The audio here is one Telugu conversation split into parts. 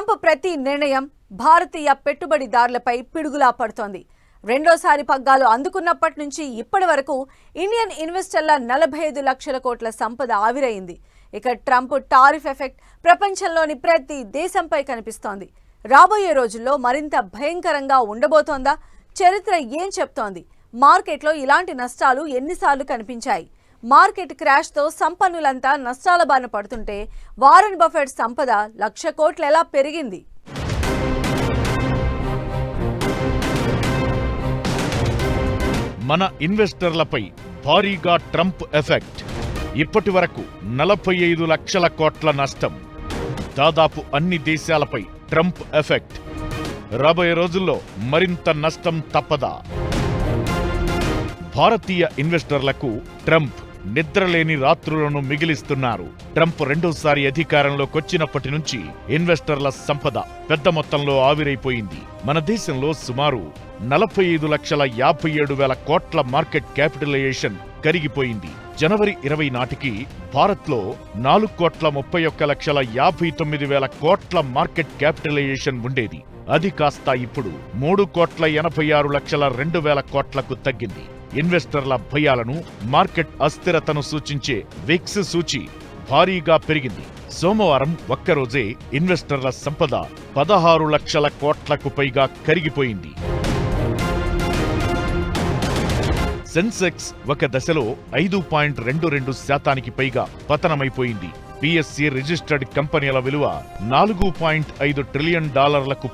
ట్రంప్ ప్రతి నిర్ణయం భారతీయ పెట్టుబడిదారులపై పిడుగులా పడుతోంది. రెండోసారి పగ్గాలు అందుకున్నప్పటి నుంచి ఇప్పటి వరకు ఇండియన్ ఇన్వెస్టర్ల 45 లక్షల కోట్ల సంపద ఆవిరైంది. ఇక ట్రంప్ టారిఫ్ ఎఫెక్ట్ ప్రపంచంలోని ప్రతి దేశంపై కనిపిస్తోంది. రాబోయే రోజుల్లో మరింత భయంకరంగా ఉండబోతోందా? చరిత్ర ఏం చెప్తోంది? మార్కెట్లో ఇలాంటి నష్టాలు ఎన్నిసార్లు కనిపించాయి? మార్కెట్ క్రాష్తో సంపన్నులంతా నష్టాల బారిన పడుతుంటే వారెన్ బఫెట్ సంపద 1,00,000 కోట్లు ఎలా పెరిగింది? మన ఇన్వెస్టర్లపై భారీగా ట్రంప్ ఎఫెక్ట్. ఇప్పటి వరకు 45 లక్షల కోట్ల నష్టం. దాదాపు అన్ని దేశాలపై ట్రంప్ ఎఫెక్ట్. రాబోయే రోజుల్లో మరింత నష్టం తప్పదా? భారతీయ ఇన్వెస్టర్లకు ట్రంప్ నిద్రలేని రాత్రులను మిగిలిస్తున్నారు. ట్రంప్ రెండోసారి అధికారంలోకొచ్చినప్పటి నుంచి ఇన్వెస్టర్ల సంపద పెద్ద మొత్తంలో ఆవిరైపోయింది. మన దేశంలో సుమారు 45,57,000 కోట్ల మార్కెట్ క్యాపిటలైజేషన్ కరిగిపోయింది. జనవరి 20 నాటికి భారత్లో 4,31,59,000 కోట్ల మార్కెట్ క్యాపిటలైజేషన్ ఉండేది. అది కాస్త ఇప్పుడు 3,86,02,000 కోట్లకు తగ్గింది. ఇన్వెస్టర్ల భయాలను, మార్కెట్ అస్థిరతను సూచించే విక్స్ సూచి భారీగా పెరిగింది. సోమవారం ఒక్కరోజే ఇన్వెస్టర్ల సంపద 16 లక్షల కోట్లకు పైగా కరిగిపోయింది. సెన్సెక్స్ ఒక దశలో 5.22% పైగా పతనమైపోయింది. పిఎస్సి రిజిస్టర్డ్ కంపెనీల విలువ $4.5 ట్రిలియన్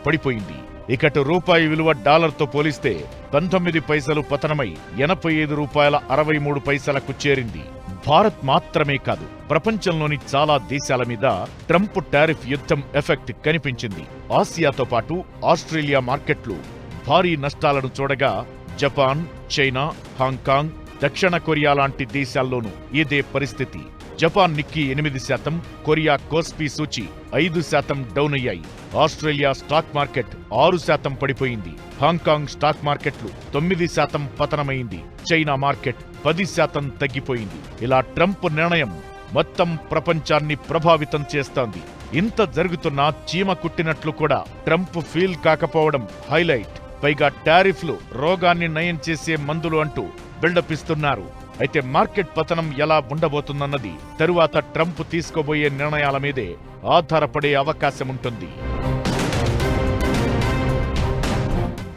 పడిపోయింది. ఇకటు రూపాయి విలువ డాలర్తో పోలిస్తే 19 పైసలు పతనమై $80.63 చేరింది. భారత్ మాత్రమే కాదు, ప్రపంచంలోని చాలా దేశాల మీద ట్రంప్ టారిఫ్ యుద్ధం ఎఫెక్ట్ కనిపించింది. ఆసియాతో పాటు ఆస్ట్రేలియా మార్కెట్లు భారీ నష్టాలను చూడగా జపాన్, చైనా, హాంకాంగ్, దక్షిణ కొరియా లాంటి దేశాల్లోనూ ఇదే పరిస్థితి. జపాన్ నిక్కీ 8%, కొరియా కోస్పీ సూచి 5% డౌన్ అయ్యాయి. ఆస్ట్రేలియా స్టాక్ మార్కెట్ 6% పడిపోయింది. హాంకాంగ్ స్టాక్ మార్కెట్లు 9% పతనమైంది. చైనా మార్కెట్ 10% తగ్గిపోయింది. ఇలా ట్రంప్ నిర్ణయం మొత్తం ప్రపంచాన్ని ప్రభావితం చేస్తోంది. ఇంత జరుగుతున్నా చీమ కుట్టినట్లు కూడా ట్రంప్ ఫీల్ కాకపోవడం హైలైట్. పైగా టారిఫ్లు రోగాన్ని నయం చేసే మందులు అంటూ బిల్డప్ ఇస్తున్నారు. అయితే మార్కెట్ పతనం ఎలా ఉండబోతుందన్నది తరువాత ట్రంప్ తీసుకోబోయే నిర్ణయాల మీదే ఆధారపడే అవకాశముంటుంది.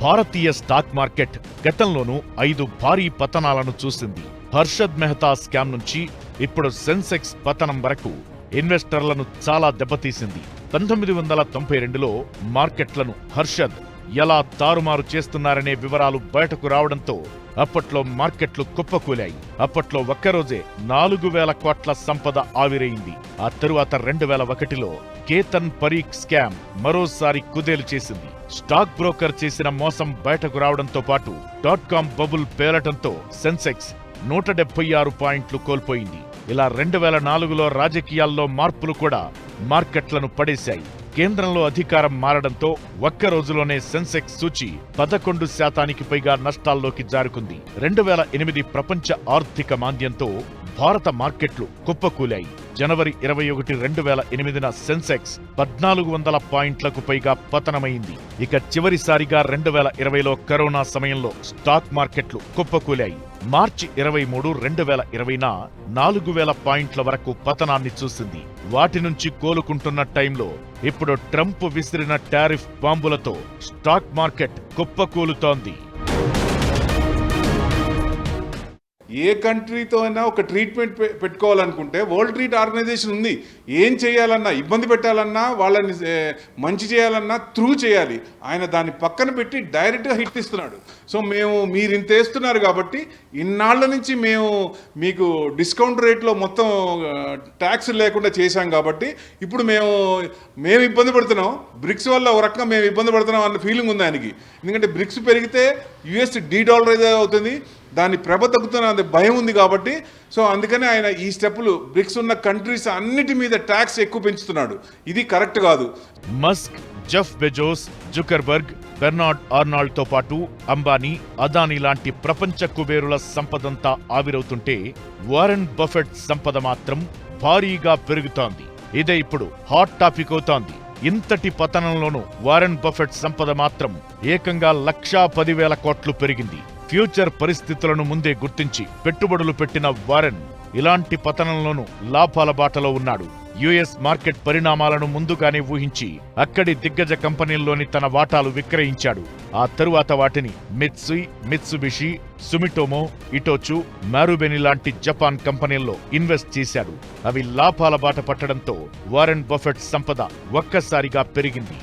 భారతీయ స్టాక్ మార్కెట్ గతంలోనూ 5 భారీ పతనాలను చూసింది. హర్షద్ మెహతా స్కామ్ నుంచి ఇప్పుడు సెన్సెక్స్ పతనం వరకు ఇన్వెస్టర్లను చాలా దెబ్బతీసింది. 1992లో మార్కెట్లను హర్షద్ ఎలా తారుమారు చేస్తున్నారనే వివరాలు బయటకు రావడంతో అప్పట్లో మార్కెట్లు కుప్పకూలాయి. అప్పట్లో ఒక్కరోజే 4,000 కోట్ల సంపద ఆవిరైంది. ఆ తరువాత 2001లో కేతన్ పరీక్ స్కామ్ మరోసారి కుదేలు చేసింది. స్టాక్ బ్రోకర్ చేసిన మోసం బయటకు రావడంతో పాటు .com బబుల్ పేలటంతో సెన్సెక్స్ 176 పాయింట్లు కోల్పోయింది. ఇలా 2004లో రాజకీయాల్లో మార్పులు కూడా మార్కెట్లను పడేశాయి. కేంద్రంలో అధికారం మారడంతో ఒక్క రోజులోనే సెన్సెక్స్ సూచి 11% పైగా నష్టాల్లోకి జారుకుంది. 2008 ప్రపంచ ఆర్థిక మాంద్యంతో భారత మార్కెట్లు కుప్పకూలాయి. జనవరి 21, 2008న సెన్సెక్స్ 1,400 పాయింట్లకు పైగా పతనమైంది. ఇక చివరిసారిగా 2020లో కరోనా సమయంలో స్టాక్ మార్కెట్లు కుప్పకూలాయి. మార్చి 23, 2020న 4,000 పాయింట్ల వరకు పతనాన్ని చూసింది. వాటి నుంచి కోలుకుంటున్న టైంలో ఇప్పుడు ట్రంప్ విసిరిన టారిఫ్ బాంబులతో స్టాక్ మార్కెట్ కుప్పకూలుతోంది. ఏ కంట్రీతో అయినా ఒక ట్రీట్మెంట్ పెట్టుకోవాలనుకుంటే వరల్డ్ ట్రేడ్ ఆర్గనైజేషన్ ఉంది. ఏం చేయాలన్నా, ఇబ్బంది పెట్టాలన్నా, వాళ్ళని మంచి చేయాలన్నా త్రూ చేయాలి. ఆయన దాన్ని పక్కన పెట్టి డైరెక్ట్గా హిట్ ఇస్తున్నాడు. సో మీరు ఇంత వేస్తున్నారు కాబట్టి ఇన్నాళ్ల నుంచి మేము మీకు డిస్కౌంట్ రేట్లో మొత్తం ట్యాక్స్ లేకుండా చేశాం కాబట్టి ఇప్పుడు మేము ఇబ్బంది పడుతున్నాం. బ్రిక్స్ వల్ల ఒక రకంగా మేము ఇబ్బంది పడుతున్నాం అన్న ఫీలింగ్ ఉంది ఆయనకి. ఎందుకంటే బ్రిక్స్ పెరిగితే యుఎస్ డీడాలరైజ్ అవుతుంది, దాని ప్రభ తగ్గుతున్న భయం ఉంది కాబట్టి. సో అందుకని ఆయన ఈ స్టెప్పులు బ్రిక్స్ ఉన్న కంట్రీస్ అన్నిటి మీద ట్యాక్స్ ఎక్కువ పెంచుతున్నాడు. ఇది కరెక్ట్ కాదు. Musk, Jeff Bezos, Zuckerberg, Bernard ఆర్నాల్డ్తో పాటు అంబానీ, అదానీ లాంటి ప్రపంచ కుబేరుల సంపదంతా ఆవిరవుతుంటే వారెన్ బఫెట్ సంపద మాత్రం భారీగా పెరుగుతోంది. ఇదే ఇప్పుడు హాట్ టాపిక్ అవుతోంది. ఇంతటి పతనంలోనూ వారెన్ బఫెట్ సంపద మాత్రం ఏకంగా 1,10,000 కోట్లు పెరిగింది. ఫ్యూచర్ పరిస్థితులను ముందే గుర్తించి పెట్టుబడులు పెట్టిన వారెన్ ఇలాంటి పతనంలోనూ లాభాల బాటలో ఉన్నాడు. యుఎస్ మార్కెట్ పరిణామాలను ముందుగానే ఊహించి అక్కడి దిగ్గజ కంపెనీల్లోని తన వాటాలు విక్రయించాడు. ఆ తరువాత వాటిని మిత్సుయ్, మిత్సుబిషి, సుమిటోమో, ఇటోచు, మారుబెని లాంటి జపాన్ కంపెనీల్లో ఇన్వెస్ట్ చేశాడు. అవి లాభాల బాట పట్టడంతో వారెన్ బఫెట్ సంపద ఒక్కసారిగా పెరిగింది.